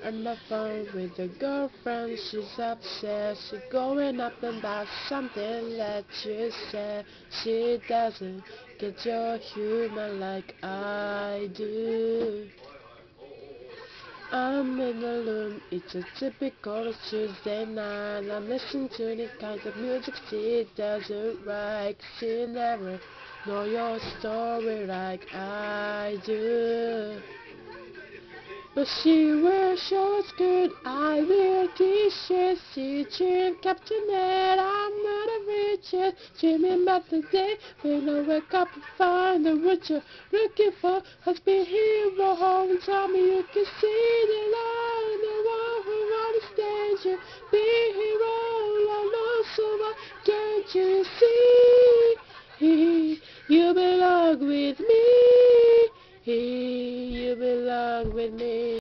on the phone with a girlfriend, she's upset. She's going up about something that you said. She doesn't get your humor like I do. I'm in the room, it's a typical Tuesday night. I'm listening to the kind of music she doesn't like. She never know your story like I do. But she wears shorts good, I wear t-shirts. She dream Captain Ed, I'm not a riches. Dreaming about the day when I wake up and find the what you're looking for has been hero home. Tell me you can see the light, the one who understands you. Be hero, I know, so why can't you see? You belong with me. You belong with me.